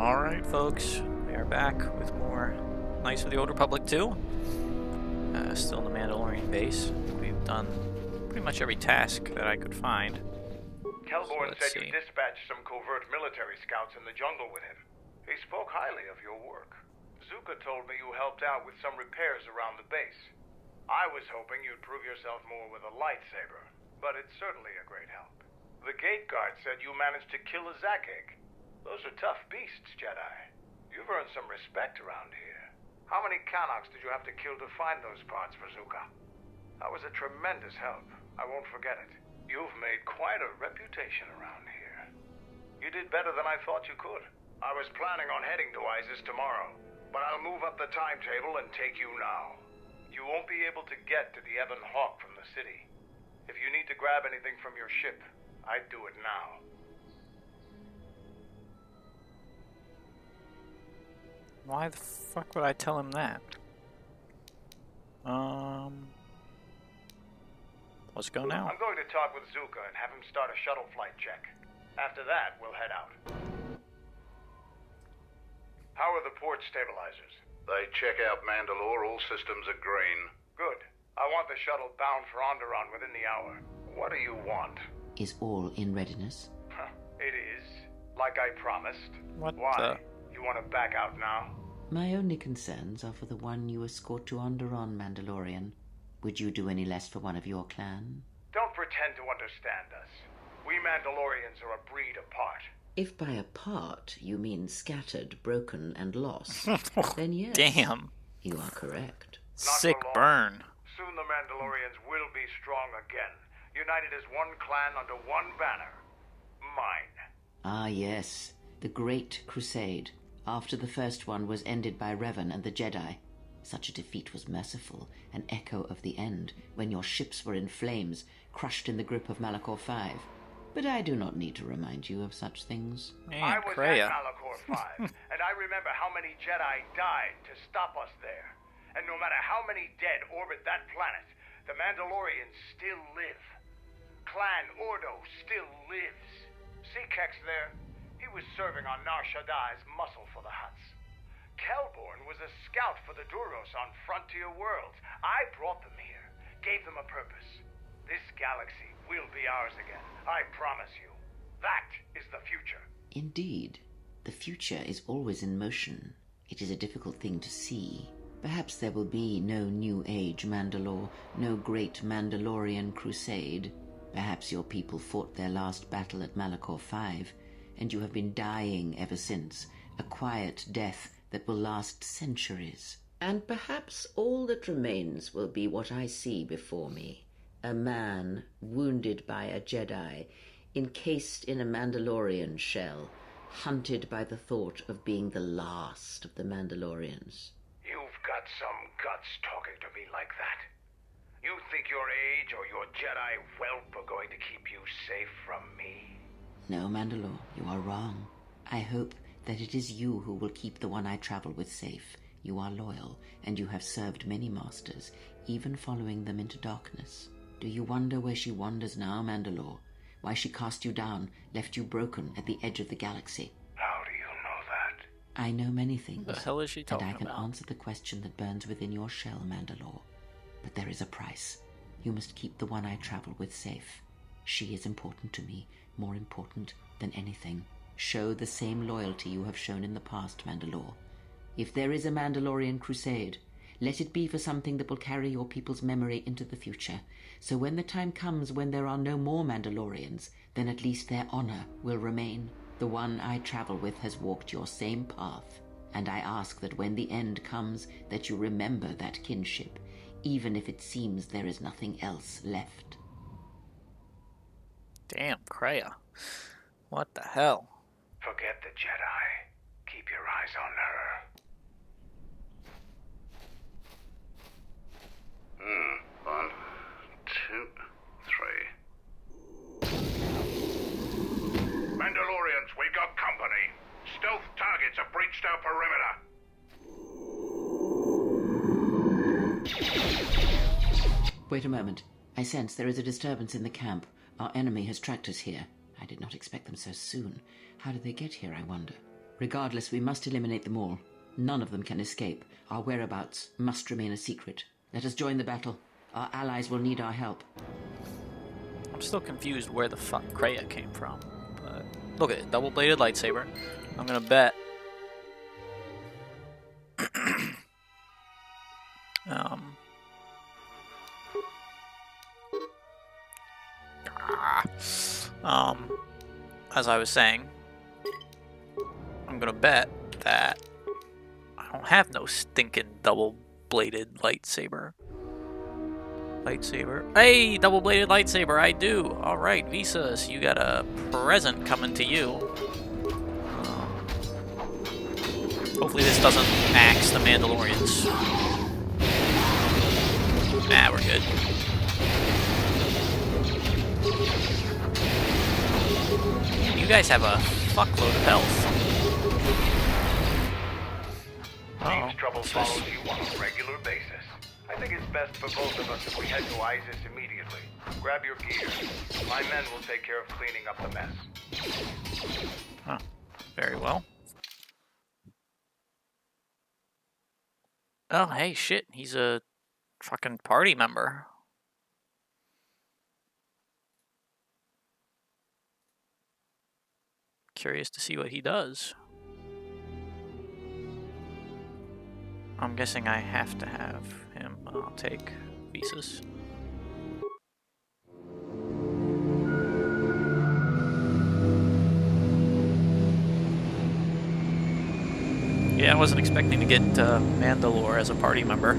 Alright, folks, we are back with more Knights of the Old Republic 2. Still in the Mandalorian base. We've done pretty much every task that I could find. Kelborn said you dispatched some covert military scouts in the jungle with him. He spoke highly of your work. Zuka told me you helped out with some repairs around the base. I was hoping you'd prove yourself more with a lightsaber, but it's certainly a great help. The gate guard said you managed to kill a Zakek. Those are tough beasts, Jedi. You've earned some respect around here. How many Kanaks did you have to kill to find those parts for Zuka? That was a tremendous help. I won't forget it. You've made quite a reputation around here. You did better than I thought you could. I was planning on heading to Isis tomorrow, but I'll move up the timetable and take you now. You won't be able to get to the Ebon Hawk from the city. If you need to grab anything from your ship, I'd do it now. Why the fuck would I tell him that? Let's go now. I'm going to talk with Zuka and have him start a shuttle flight check. After that, we'll head out. How are the port stabilizers? They check out Mandalore, all systems are green. Good. I want the shuttle bound for Onderon within the hour. What do you want? Is all in readiness? It is. Like I promised. What Why? You want to back out now? My only concerns are for the one you escort to Onderon, Mandalorian. Would you do any less for one of your clan? Don't pretend to understand us. We Mandalorians are a breed apart. If by apart you mean scattered, broken, and lost, then yes. Damn. You are correct. Sick for long. burn. Soon the Mandalorians will be strong again, united as one clan under one banner. Mine. Ah, yes. The Great Crusade. After the first one was ended by Revan and the Jedi. Such a defeat was merciful, an echo of the end, when your ships were in flames, crushed in the grip of Malachor V. But I do not need to remind you of such things. Man, I was Kreia. at Malachor V, and I remember how many Jedi died to stop us there. And no matter how many dead orbit that planet, the Mandalorians still live. Clan Ordo still lives. See Kex there? He was serving on Nar Shaddai's muscle for the Hutts. Kelborn was a scout for the Duros on Frontier Worlds. I brought them here, gave them a purpose. This galaxy will be ours again, I promise you. That is the future. Indeed. The future is always in motion. It is a difficult thing to see. Perhaps there will be no New Age Mandalore, no great Mandalorian crusade. Perhaps your people fought their last battle at Malachor V, and you have been dying ever since, a quiet death that will last centuries. And perhaps all that remains will be what I see before me. A man wounded by a Jedi, encased in a Mandalorian shell, hunted by the thought of being the last of the Mandalorians. You've got some guts talking to me like that. You think your age or your Jedi whelp are going to keep you safe from me? No, Mandalore, you are wrong. I hope that it is you who will keep the one I travel with safe. You are loyal, and you have served many masters, even following them into darkness. Do you wonder where she wanders now, Mandalore? Why she cast you down, left you broken at the edge of the galaxy? How do you know that? I know many things. The hell is she and talking I can about? answer the question that burns within your shell, Mandalore. But there is a price. You must keep the one I travel with safe. She is important to me, more important than anything. Show the same loyalty you have shown in the past, Mandalore. If there is a Mandalorian crusade, let it be for something that will carry your people's memory into the future. So when the time comes when there are no more Mandalorians, then at least their honor will remain. The one I travel with has walked your same path, and I ask that when the end comes, that you remember that kinship, even if it seems there is nothing else left. Damn, Kreia. What the hell? Forget the Jedi. Keep your eyes on her. 1, 2, 3. Mandalorians, we got company. Stealth targets have breached our perimeter. Wait a moment. I sense there is a disturbance in the camp. Our enemy has tracked us here. I did not expect them so soon. How did they get here, I wonder? Regardless, we must eliminate them all. None of them can escape. Our whereabouts must remain a secret. Let us join the battle. Our allies will need our help. I'm still confused where the fuck Kreia came from. But look at it, double-bladed lightsaber. I'm gonna bet. As I was saying, I'm gonna bet that I don't have no stinking double-bladed lightsaber. Hey, double-bladed lightsaber, I do. Alright, Visas, you got a present coming to you. Hopefully this doesn't axe the Mandalorians. Nah, we're good. You guys have a fuckload of health. Team's trouble follows you on a regular basis. I think it's best for both of us if we head to Isis immediately. Grab your gear. My men will take care of cleaning up the mess. Huh. Very well. Oh, hey, shit. He's a fucking party member. Curious to see what he does. I'm guessing I have to have him. I'll take Visas. Yeah, I wasn't expecting to get Mandalore as a party member.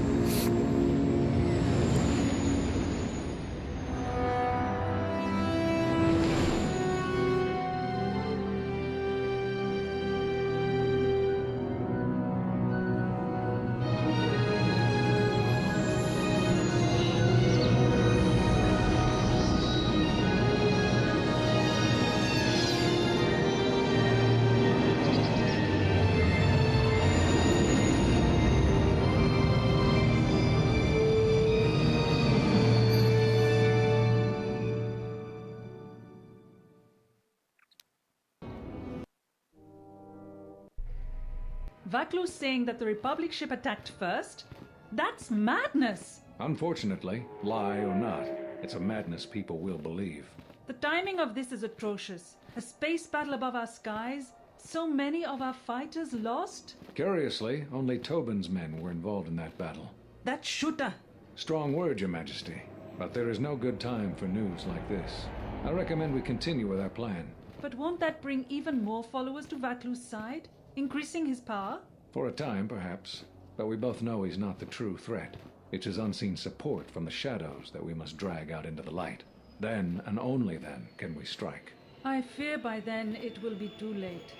Vaklu's saying that the Republic ship attacked first? That's madness! Unfortunately, lie or not, it's a madness people will believe. The timing of this is atrocious. A space battle above our skies, so many of our fighters lost? Curiously, only Tobin's men were involved in that battle. That shooter! Strong word, Your Majesty, but there is no good time for news like this. I recommend we continue with our plan. But won't that bring even more followers to Vaklu's side? Increasing his power? For a time, perhaps. But we both know he's not the true threat. It's his unseen support from the shadows that we must drag out into the light. Then, and only then, can we strike. I fear by then it will be too late.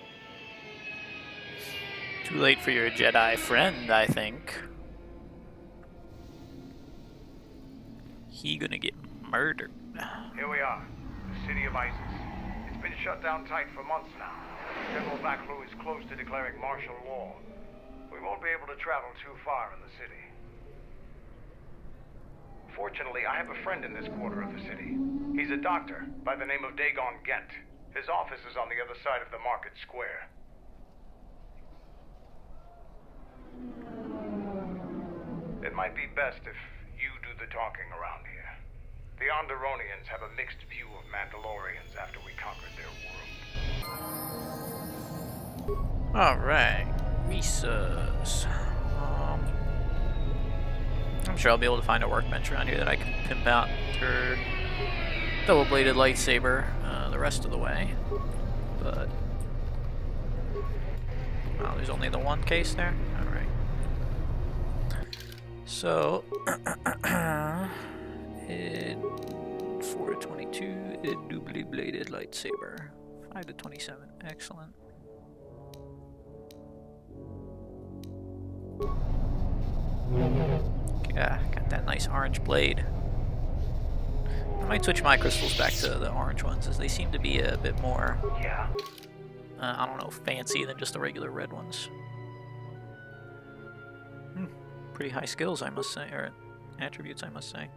Too late for your Jedi friend, I think. He gonna get murdered. Here we are, the city of Isis. It's been shut down tight for months now. General Vaklu is close to declaring martial law. We won't be able to travel too far in the city. Fortunately, I have a friend in this quarter of the city. He's a doctor by the name of Dagon Gent. His office is on the other side of the market square. It might be best if you do the talking around here. The Onderonians have a mixed view of Mandalorians after we conquered their world. Alright, Visas. I'm sure I'll be able to find a workbench around here that I can pimp out her double-bladed lightsaber the rest of the way. But well, there's only the one case there? Alright. So 4 to 22, a double-bladed lightsaber. 5 to 27, excellent. Yeah, got that nice orange blade. I might switch my crystals back to the orange ones, as they seem to be a bit more, I don't know, fancy than just the regular red ones. Pretty high skills, I must say, or attributes, I must say.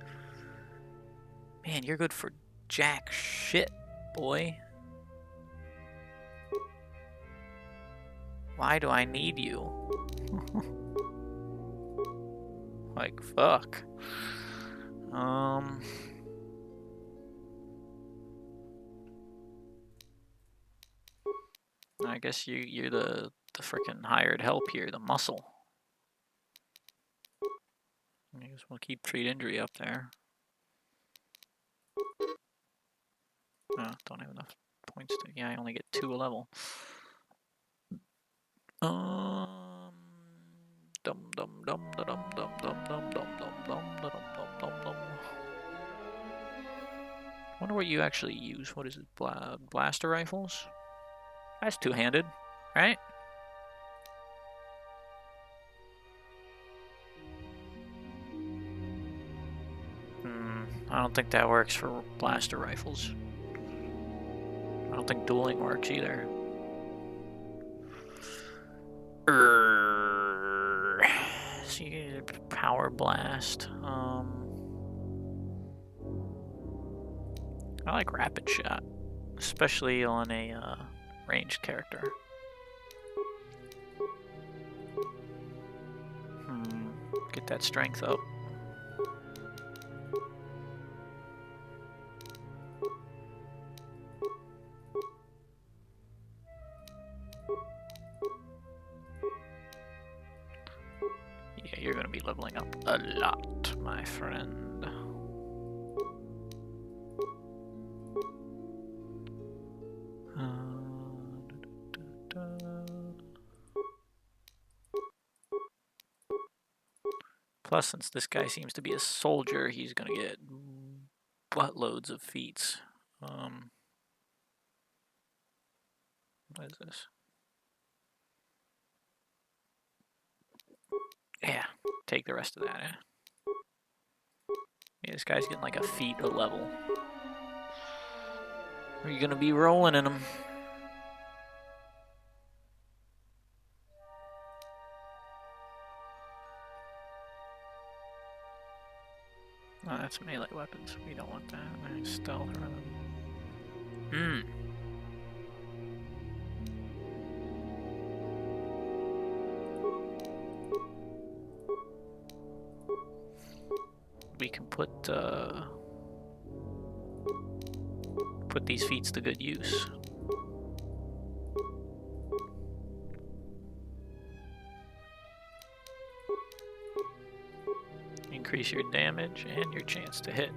Man, you're good for jack shit, boy. Why do I need you? Like, fuck. I guess you're the frickin' hired help here, the muscle. I guess we'll keep treat injury up there. Don't have enough points to. Yeah, I only get 2 a level. Dum dum dum dum dum dum dum dum dum dum dum dum dum dum. Wonder what you actually use. What is it? Blaster rifles? That's two-handed, right? I don't think that works for blaster rifles. I don't think dueling works either. See, power blast. I like rapid shot, especially on a ranged character. Get that strength up. Yeah, you're gonna be leveling up a lot, my friend. Plus, since this guy seems to be a soldier, he's gonna get buttloads of feats. What is this? Yeah, take the rest of that, eh? Yeah, this guy's getting like a feat a level. Are you gonna be rolling in him? Oh, that's melee weapons. We don't want that. Nice stealth run. We can put these feats to good use. Increase your damage and your chance to hit.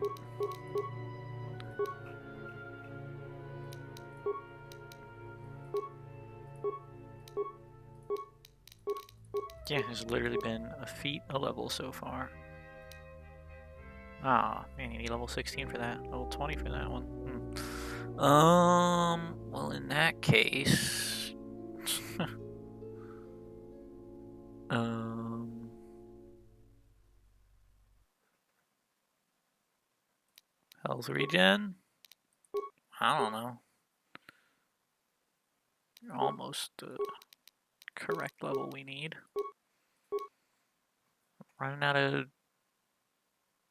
Yeah, there's literally been a feat a level so far. Ah, man, you need level 16 for that. Level 20 for that one. Well, in that case... Health regen? I don't know. You're almost the correct level we need. Running out of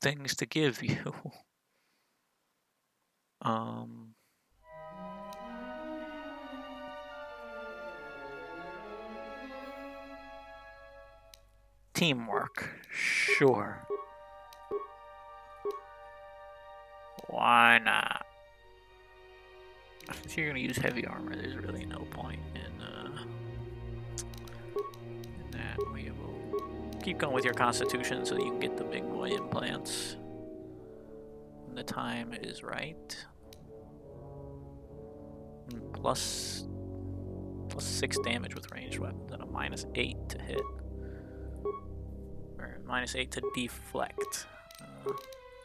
things to give you. Teamwork, sure. Why not? Since you're gonna use heavy armor, there's really no point in that. We will keep going with your constitution so you can get the big boy implants when the time is right. Plus 6 damage with ranged weapons and a -8 to hit. Or -8 to deflect.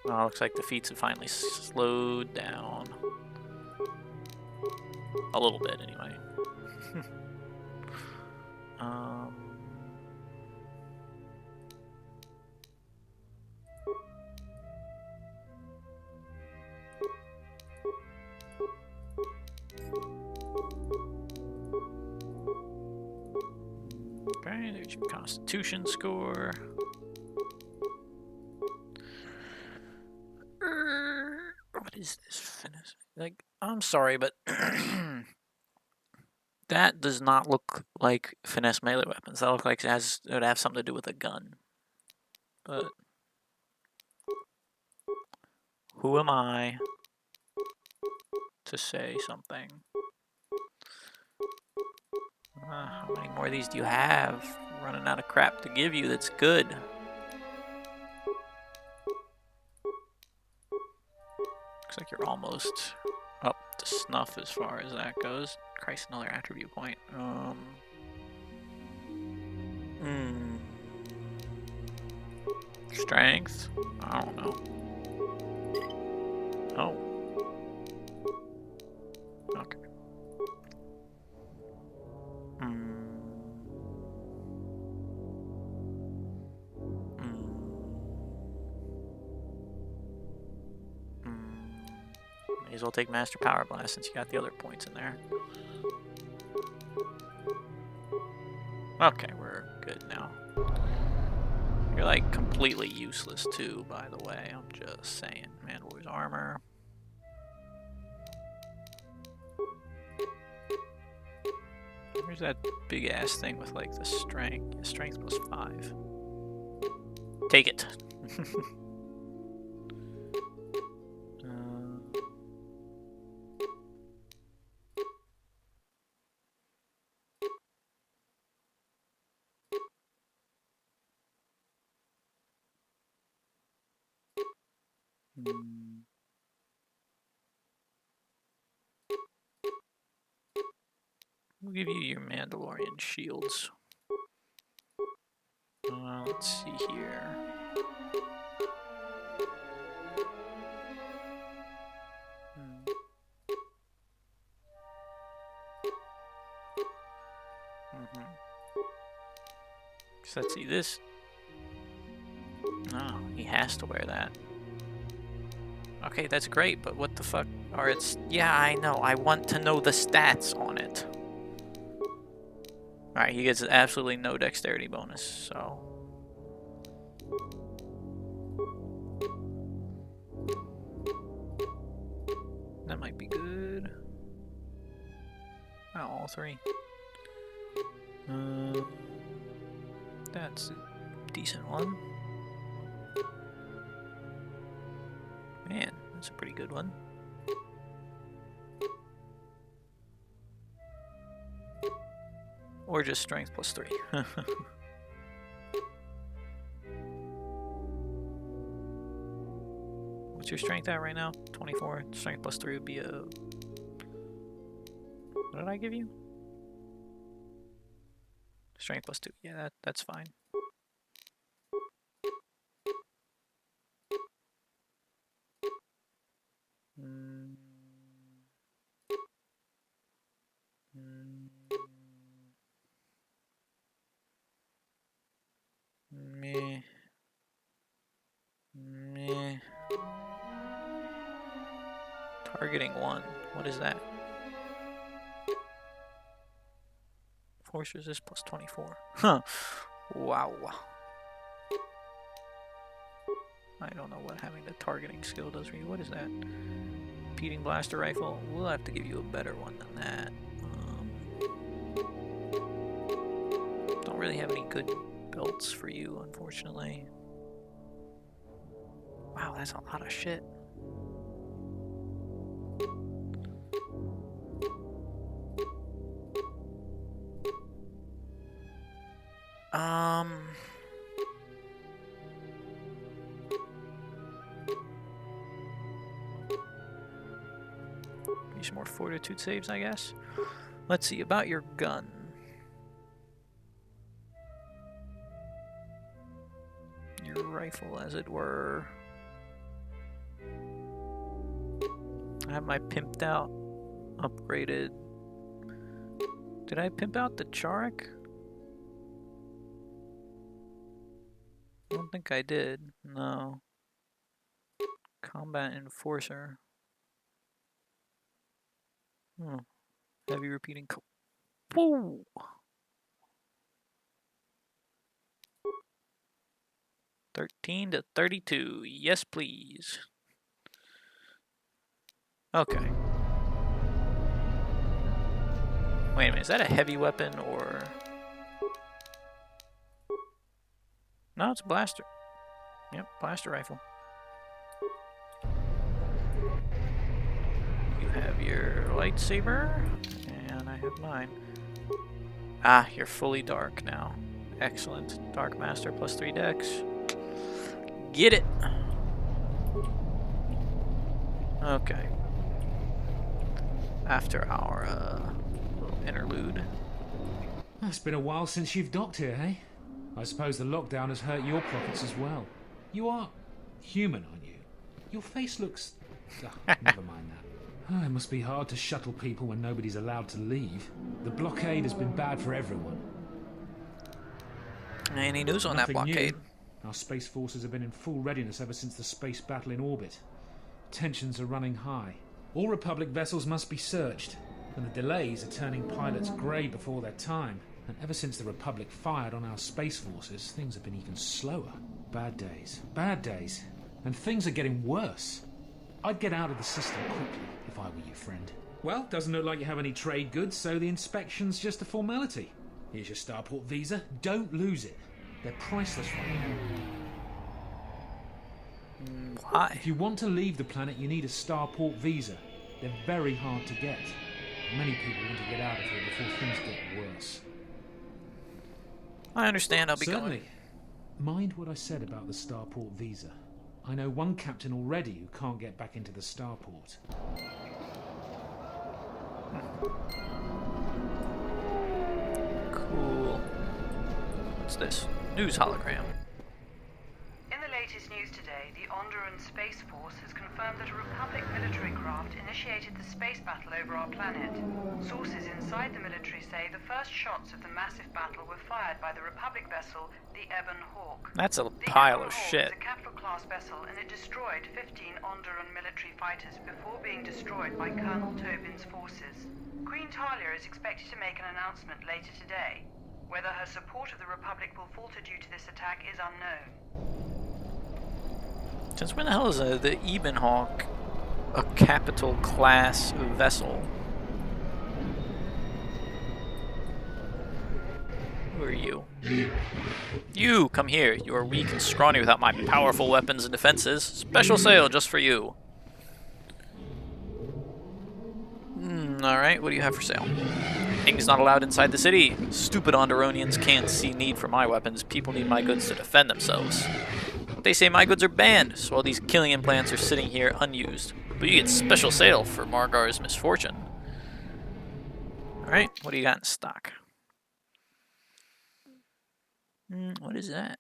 Well, looks like the feats have finally slowed down. A little bit, anyway. Okay, there's your constitution score. What is this finish? Like, I'm sorry, but That does not look like finesse melee weapons. That looks like it would have something to do with a gun. But who am I to say something? How many more of these do you have? Running out of crap to give you that's good. Looks like you're almost up to snuff as far as that goes. Christ, another attribute point. Strength? I don't know. Oh. Okay. May as well take Master Power Blast since you got the other points in there. Okay, we're good now. You're like completely useless too, by the way. I'm just saying. Mandalore's armor. Where's that big ass thing with like the strength? Yeah, strength +5. Take it. We'll give you your Mandalorian shields. Let's see here. So let's see this. Oh, he has to wear that. Okay, that's great, but what the fuck are its... Yeah, I know. I want to know the stats on it. Alright, he gets absolutely no dexterity bonus, so... That might be good. Oh, all three. That's a decent one. Man, that's a pretty good one. Or just strength +3. What's your strength at right now? 24. Strength +3 would be a... What did I give you? Strength +2. Yeah, that's fine. Targeting 1. What is that? Force resist +24. Huh. Wow. I don't know what having the targeting skill does for you. What is that? Repeating blaster rifle? We'll have to give you a better one than that. Don't really have any good belts for you, unfortunately. Wow, that's a lot of shit. Some more fortitude saves, I guess. Let's see, about your gun. Your rifle, as it were. I have my pimped out, upgraded. Did I pimp out the Charek? I don't think I did. No. Combat Enforcer. Heavy repeating. Whoa! $13 to $32. Yes, please. Okay. Wait a minute, is that a heavy weapon or... No, it's a blaster. Yep, blaster rifle. You have your lightsaber, and I have mine. Ah, you're fully dark now. Excellent. Dark Master plus 3 dex. Get it! Okay. After our little interlude. It's been a while since you've docked here, eh? I suppose the lockdown has hurt your pockets as well. You are human, aren't you? Your face looks... never mind that. It must be hard to shuttle people when nobody's allowed to leave. The blockade has been bad for everyone. Any news on that blockade? New. Our space forces have been in full readiness ever since the space battle in orbit. Tensions are running high. All Republic vessels must be searched, and the delays are turning pilots grey before their time. And ever since the Republic fired on our space forces, things have been even slower. Bad days. And things are getting worse. I'd get out of the system quickly if I were you, friend. Well, doesn't look like you have any trade goods, so the inspection's just a formality. Here's your Starport visa. Don't lose it. They're priceless right now. Why? If you want to leave the planet, you need a Starport visa. They're very hard to get. Many people want to get out of here before things get worse. I understand, I'll be Certainly. going. Mind what I said about the Starport visa. I know one captain already who can't get back into the Starport. Cool. What's this? News hologram. In the latest news today, the Onderan Space Force has confirmed that a Republic military craft initiated the space battle over our planet. Sources inside the military say the first shots of the massive battle were fired by the Republic vessel, the Ebon Hawk. That's a The pile Ebon of Hawk shit. is a capital-class vessel, and it destroyed 15 Onderan military fighters before being destroyed by Colonel Tobin's forces. Queen Talia is expected to make an announcement later today. Whether her support of the Republic will falter due to this attack is unknown. Since when the hell is the Ebon Hawk a capital class vessel? Who are you? You, come here. You are weak and scrawny without my powerful weapons and defenses. Special sale just for you. Alright, what do you have for sale? Things not allowed inside the city. Stupid Onderonians can't see need for my weapons. People need my goods to defend themselves. They say my goods are banned, so all these killing implants are sitting here unused. But you get special sale for Margar's misfortune. Alright, what do you got in stock? What is that?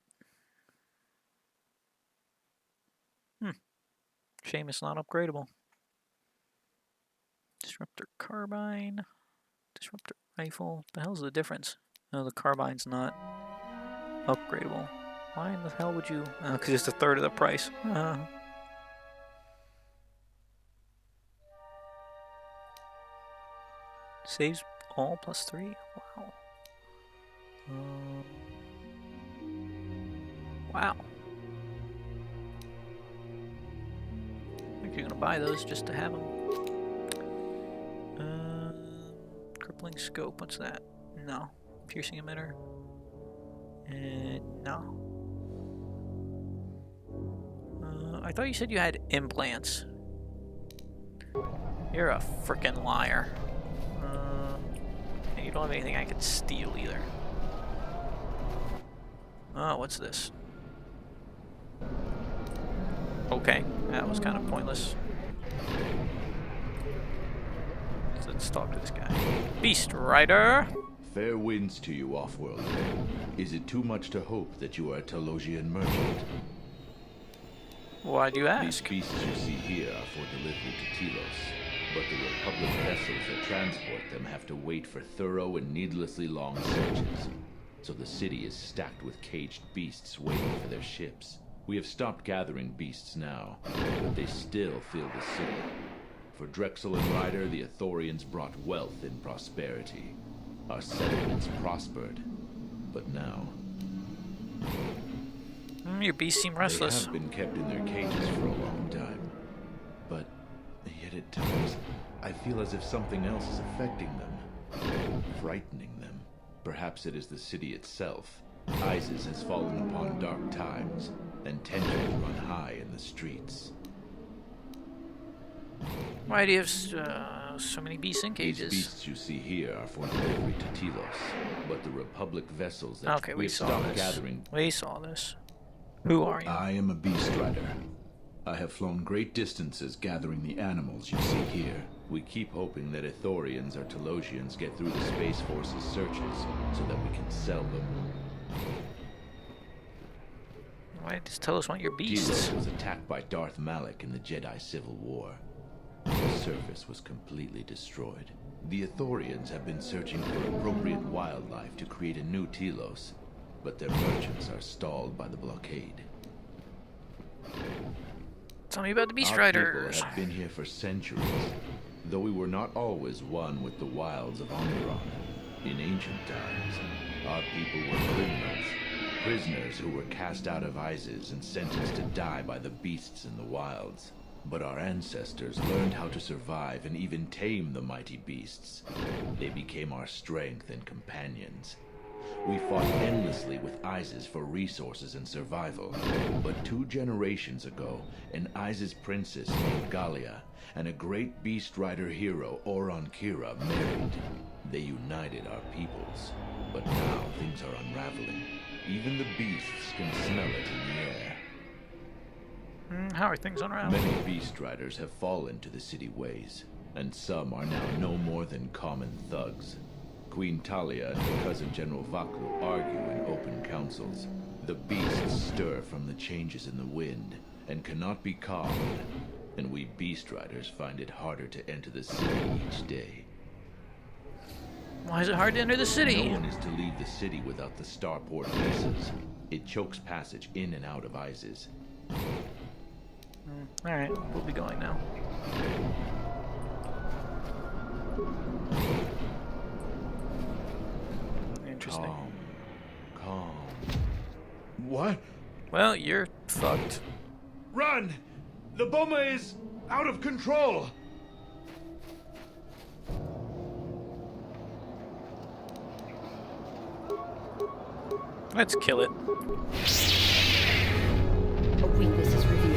Shame it's not upgradable. Disruptor carbine. Disruptor rifle. The hell's the difference? No, the carbine's not upgradable. Why in the hell would you? Oh, because it's a third of the price. Saves all plus 3? Wow. Wow. I think you're gonna buy those just to have them. Crippling scope, what's that? No. Piercing emitter? No. I thought you said you had implants. You're a frickin' liar. And you don't have anything I could steal either. Oh, what's this? Okay, that was kind of pointless. Let's talk to this guy. Beast Rider! Fair winds to you, Offworld. Is it too much to hope that you are a Telosian merchant? Why do you These ask? beasts you see here are for delivery to Telos, but the Republic vessels that transport them have to wait for thorough and needlessly long searches. So the city is stacked with caged beasts waiting for their ships. We have stopped gathering beasts now, but they still fill the city. For Drexel and Ryder, the Ithorians brought wealth and prosperity. Our settlements prospered, but now... Your beasts seem restless. They have been kept in their cages for a long time. But yet at times, I feel as if something else is affecting them. frightening them. Perhaps it is the city itself. ISIS has fallen upon dark times, and tensions run high in the streets. Why do you have so many beasts in cages? These beasts you see here are for delivery to Telos, but the Republic vessels that Okay, we we saw stopped this. gathering. We saw this. Who are you? I am a beast rider. I have flown great distances gathering the animals you see here. We keep hoping that Ithorians or Telosians get through the Space Force's searches so that we can sell them. Why does Telos want your beasts? Telos was attacked by Darth Malak in the Jedi Civil War. The surface was completely destroyed. The Ithorians have been searching for appropriate wildlife to create a new Telos, but their merchants are stalled by the blockade. Tell me about the Beast Our Riders. people have been here for centuries, though we were not always one with the wilds of Onderon. In ancient times, our people were criminals, prisoners who were cast out of ISIS and sentenced to die by the beasts in the wilds. But our ancestors learned how to survive and even tame the mighty beasts. They became our strength and companions. We fought endlessly with ISIS for resources and survival. But 2 generations ago, an ISIS princess named Galia and a great beast rider hero, Oron Kira, married. They united our peoples. But now things are unraveling. Even the beasts can smell it in the air. How are things unraveling? Many beast riders have fallen to the city ways, and some are now no more than common thugs. Queen Talia and her cousin General Vaklu argue in open councils. The beasts stir from the changes in the wind, and cannot be calmed, and we beast riders find it harder to enter the city each day. Why is it hard to enter the city? No one is to leave the city without the starport visas. It chokes passage in and out of ISIS. Alright, we'll be going now. Interesting. Calm. What? Well, you're fucked. Run! The bomber is out of control! Let's kill it. A weakness is revealed.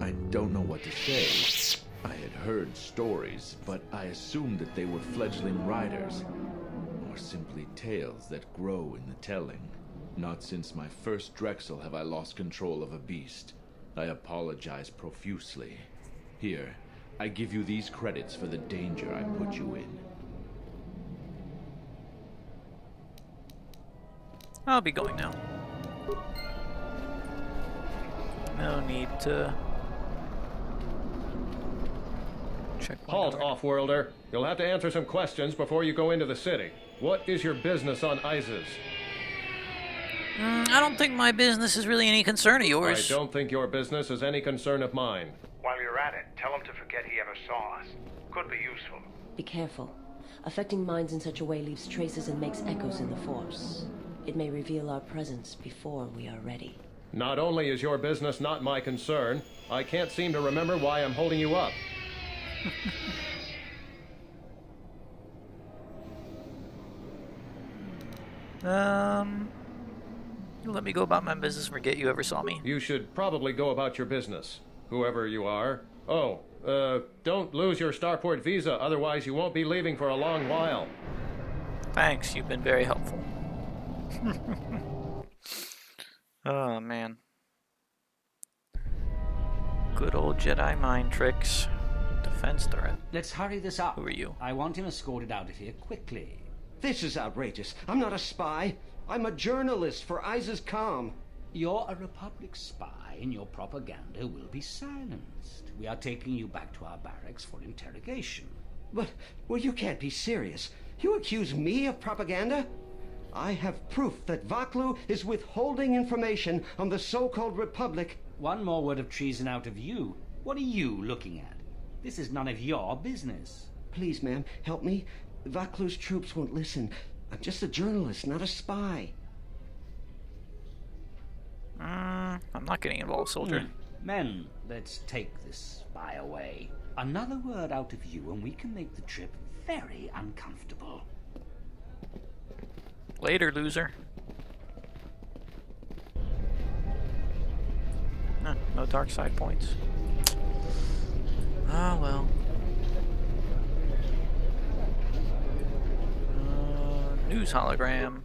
I don't know what to say. I had heard stories, but I assumed that they were fledgling riders. Or simply tales that grow in the telling. Not since my first Drexel have I lost control of a beast. I apologize profusely. Here, I give you these credits for the danger I put you in. I'll be going now. No need to check. Halt, off-worlder. You'll have to answer some questions before you go into the city. What is your business on ISIS? I don't think my business is really any concern of yours. I don't think your business is any concern of mine. While you're at it, tell him to forget he ever saw us. Could be useful. Be careful. Affecting minds in such a way leaves traces and makes echoes in the Force. It may reveal our presence before we are ready. Not only is your business not my concern, I can't seem to remember why I'm holding you up. You let me go about my business and forget you ever saw me. You should probably go about your business, whoever you are. Oh, don't lose your starport visa, otherwise you won't be leaving for a long while. Thanks, you've been very helpful. Oh, man. Good old Jedi mind tricks. Defense threat. Let's hurry this up. Who are you? I want him escorted out of here quickly. This is outrageous. I'm not a spy. I'm a journalist for ISIS Com. You're a Republic spy, and your propaganda will be silenced. We are taking you back to our barracks for interrogation. But, well, you can't be serious. You accuse me of propaganda? I have proof that Vaklu is withholding information on the so-called Republic. One more word of treason out of you. What are you looking at? This is none of your business. Please, ma'am, help me. Vaklu's troops won't listen. I'm just a journalist, not a spy. I'm not getting involved, soldier. Men, let's take this spy away. Another word out of you and we can make the trip very uncomfortable. Later, loser. No dark side points. Ah, well. News hologram.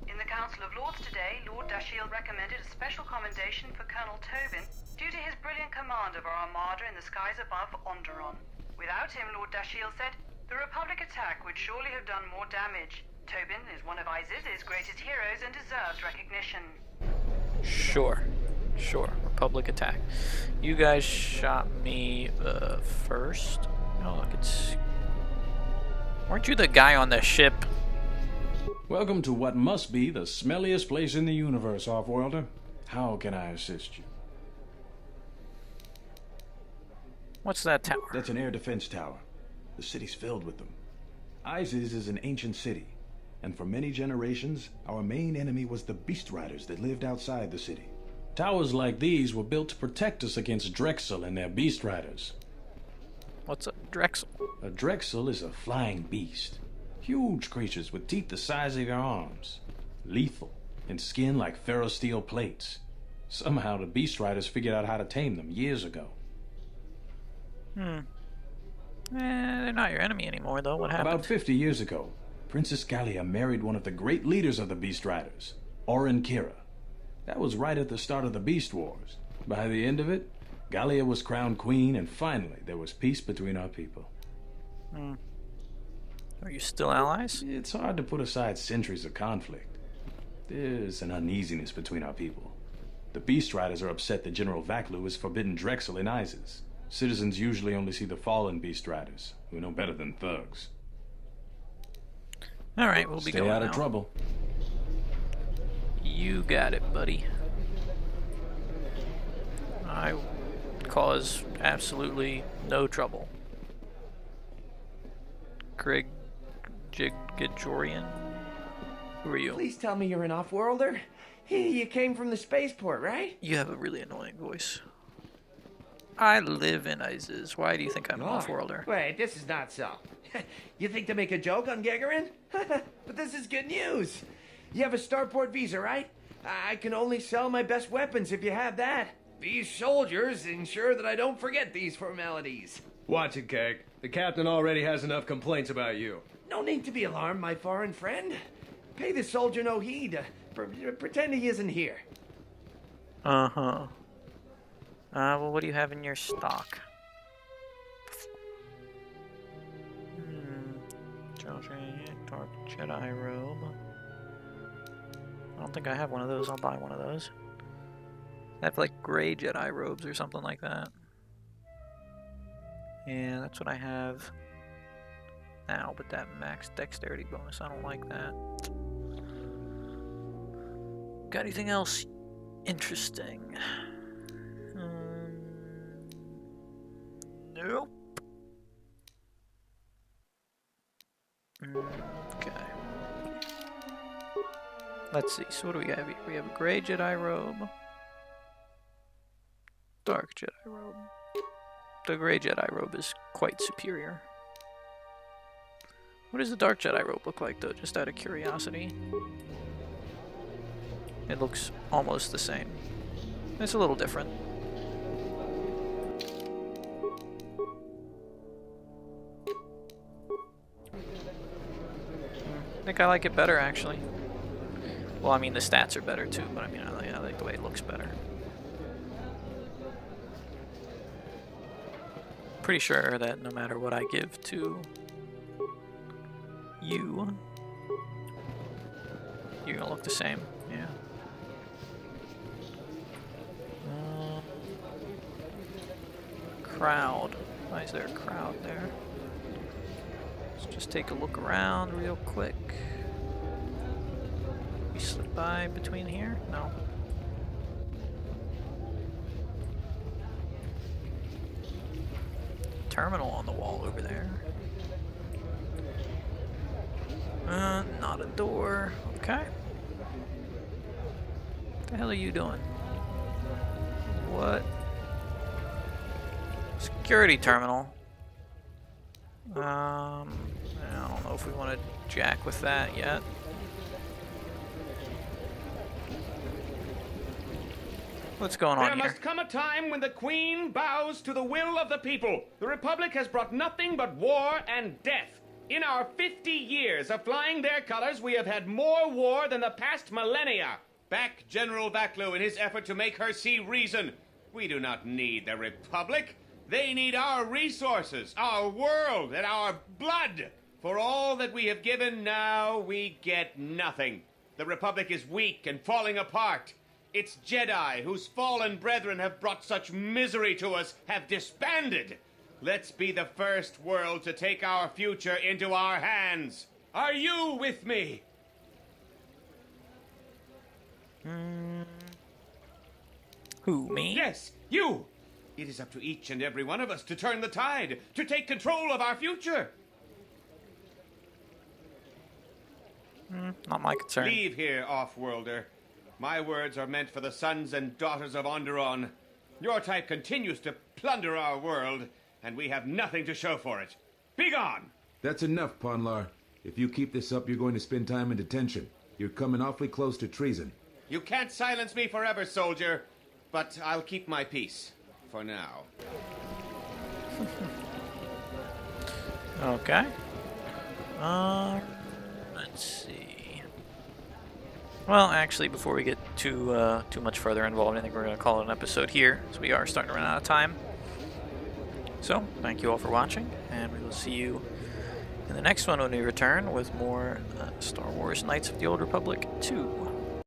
In the Council of Lords today, Lord Dashiell recommended a special commendation for Colonel Tobin due to his brilliant command of our armada in the skies above Onderon. Without him, Lord Dashiell said, the Republic attack would surely have done more damage. Tobin is one of Iziz's greatest heroes and deserves recognition. Sure. Republic attack. You guys shot me first. Oh, look, it's... Weren't you the guy on the ship? Welcome to what must be the smelliest place in the universe, Offworlder. How can I assist you? What's that tower? That's an air defense tower. The city's filled with them. Iziz is an ancient city, and for many generations, our main enemy was the Beast Riders that lived outside the city. Towers like these were built to protect us against Drexel and their Beast Riders. What's a Drexel? A Drexel is a flying beast. Huge creatures with teeth the size of your arms. Lethal, and skin like ferrosteel plates. Somehow the Beast Riders figured out how to tame them years ago. They're not your enemy anymore, though. What happened? About 50 years ago, Princess Gallia married one of the great leaders of the Beast Riders, Orin Kira. That was right at the start of the Beast Wars. By the end of it, Gallia was crowned queen, and finally there was peace between our people. Are you still allies? It's hard to put aside centuries of conflict. There's an uneasiness between our people. The Beast Riders are upset that General Vaklu has forbidden Drexel in Iziz. Citizens usually only see the fallen Beast Riders, who know better than thugs. Alright, we'll be going Stay out now. of trouble. You got it, buddy. I cause absolutely no trouble. Greg Gajorian? Who are you? Please tell me you're an Offworlder. You came from the spaceport, right? You have a really annoying voice. I live in Iziz. Why do you think I'm an Offworlder? Wait, this is not so. You think to make a joke on Gagarin? But this is good news. You have a starport visa, right? I can only sell my best weapons if you have that. These soldiers ensure that I don't forget these formalities. Watch it, Keg. The captain already has enough complaints about you. No need to be alarmed, my foreign friend. Pay the soldier no heed. Pretend he isn't here. Uh-huh. Well, what do you have in your stock? Dark Jedi robe. I don't think I have one of those. I'll buy one of those. I have like gray Jedi robes or something like that. Yeah, that's what I have now, but that max dexterity bonus, I don't like that. Got anything else interesting? Nope. Okay. Let's see, so what do we have here? We have a gray Jedi robe. Dark Jedi robe. The gray Jedi robe is quite superior. What does the dark Jedi robe look like, though, just out of curiosity? It looks almost the same. It's a little different. I think I like it better, actually. Well, I mean, the stats are better, too, but I mean, I like the way it looks better. Pretty sure that no matter what I give to you, you're gonna look the same, yeah. Crowd. Why is there a crowd there? Let's just take a look around real quick. We slip by between here? No. Terminal on the wall over there. Not a door. Okay. What the hell are you doing? What Security terminal. I don't know if we want to jack with that yet. What's going on here? There must come a time when the Queen bows to the will of the people. The Republic has brought nothing but war and death. In our 50 years of flying their colors, we have had more war than the past millennia. Back General Vaklu in his effort to make her see reason. We do not need the Republic. They need our resources, our world, and our blood. For all that we have given, now we get nothing. The Republic is weak and falling apart. Its Jedi, whose fallen brethren have brought such misery to us, have disbanded. Let's be the first world to take our future into our hands. Are you with me? Who, me? Yes, you! It is up to each and every one of us to turn the tide, to take control of our future. Not my concern. Leave here, off-worlder. My words are meant for the sons and daughters of Onderon. Your type continues to plunder our world, and we have nothing to show for it. Be gone! That's enough, Ponlar. If you keep this up, you're going to spend time in detention. You're coming awfully close to treason. You can't silence me forever, soldier, but I'll keep my peace. For now. Okay. Let's see. Well, actually, before we get too much further involved, I think we're going to call it an episode here, so we are starting to run out of time. So, thank you all for watching, and we will see you in the next one when we return with more Star Wars Knights of the Old Republic 2.